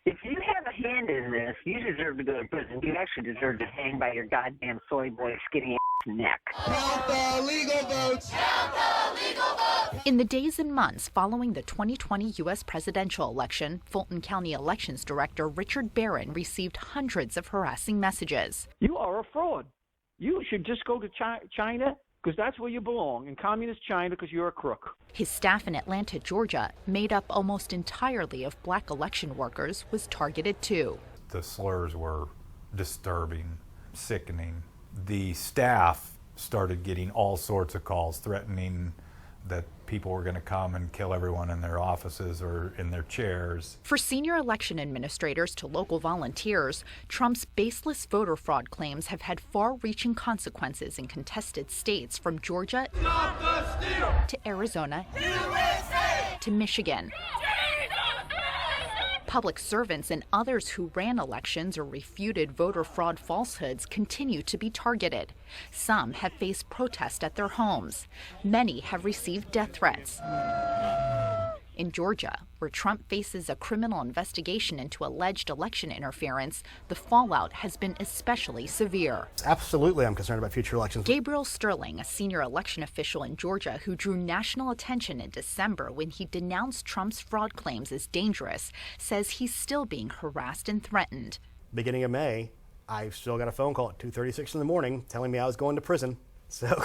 If you have a hand in this, you deserve to go to prison. You actually deserve to hang by your goddamn soy boy skinny ass neck. Count the legal votes! Count the legal votes! In the days and months following the 2020 U.S. presidential election, Fulton County Elections Director Richard Barron received hundreds of harassing messages. You are a fraud. You should just go to China, because that's where you belong, in communist China, because you're a crook. His staff in Atlanta, Georgia, made up almost entirely of black election workers, was targeted too. The slurs were disturbing, sickening. The staff started getting all sorts of calls threatening that people were going to come and kill everyone in their offices or in their chairs. For senior election administrators to local volunteers, Trump's baseless voter fraud claims have had far-reaching consequences in contested states from Georgia to Arizona to Michigan. Public servants and others who ran elections or refuted voter fraud falsehoods continue to be targeted. Some have faced protest at their homes. Many have received death threats. In Georgia, where Trump faces a criminal investigation into alleged election interference, the fallout has been especially severe. Absolutely, I'm concerned about future elections. Gabriel Sterling, a senior election official in Georgia who drew national attention in December when he denounced Trump's fraud claims as dangerous, says he's still being harassed and threatened. Beginning of May, I still got a phone call at 2:36 in the morning telling me I was going to prison. So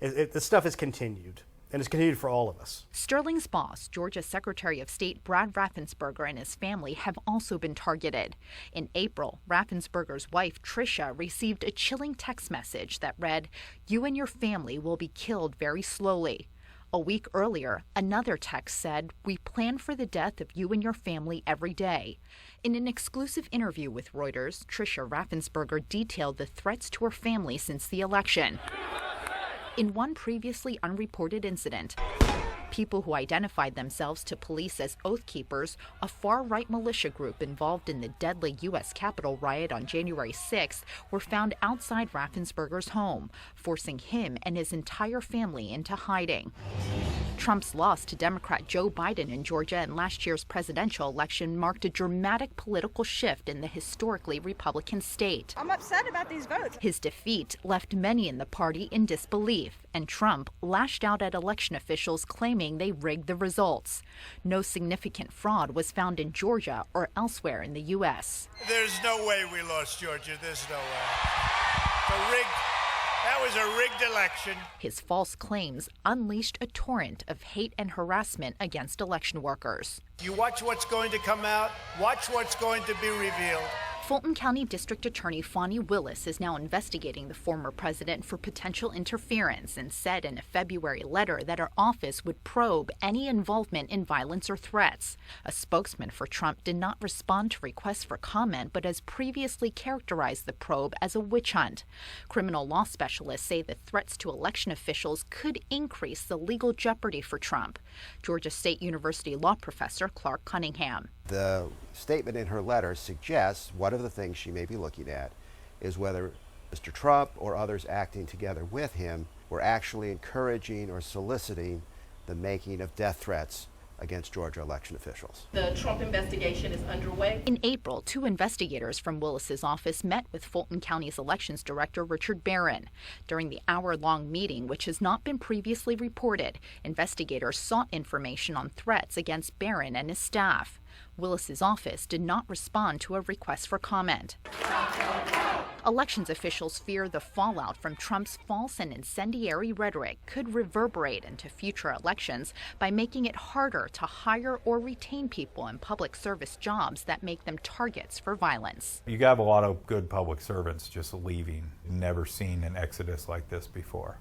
this stuff has continued. And it's continued for all of us. Sterling's boss, Georgia Secretary of State Brad Raffensperger, and his family have also been targeted. In April, Raffensperger's wife, Tricia, received a chilling text message that read, "You and your family will be killed very slowly." A week earlier, another text said, "We plan for the death of you and your family every day." In an exclusive interview with Reuters, Tricia Raffensperger detailed the threats to her family since the election. In one previously unreported incident, people who identified themselves to police as Oath Keepers, a far-right militia group involved in the deadly U.S. Capitol riot on January 6th, were found outside Raffensperger's home, forcing him and his entire family into hiding. Trump's loss to Democrat Joe Biden in Georgia in last year's presidential election marked a dramatic political shift in the historically Republican state. I'm upset about these votes. His defeat left many in the party in disbelief, and Trump lashed out at election officials claiming they rigged the results. No significant fraud was found in Georgia or elsewhere in the U.S. There's no way we lost Georgia. There's no way. That was a rigged election. His false claims unleashed a torrent of hate and harassment against election workers. You watch what's going to come out. Watch what's going to be revealed. Fulton County District Attorney Fani Willis is now investigating the former president for potential interference and said in a February letter that her office would probe any involvement in violence or threats. A spokesman for Trump did not respond to requests for comment, but has previously characterized the probe as a witch hunt. Criminal law specialists say the threats to election officials could increase the legal jeopardy for Trump. Georgia State University law professor Clark Cunningham. The statement in her letter suggests one of the things she may be looking at is whether Mr. Trump or others acting together with him were actually encouraging or soliciting the making of death threats against Georgia election officials. The Trump investigation is underway. In April, 2 investigators from Willis's office met with Fulton County's elections director, Richard Barron. During the hour-long meeting, which has not been previously reported, investigators sought information on threats against Barron and his staff. Willis's office did not respond to a request for comment. Elections officials fear the fallout from Trump's false and incendiary rhetoric could reverberate into future elections by making it harder to hire or retain people in public service jobs that make them targets for violence. You have a lot of good public servants just leaving. Never seen an exodus like this before.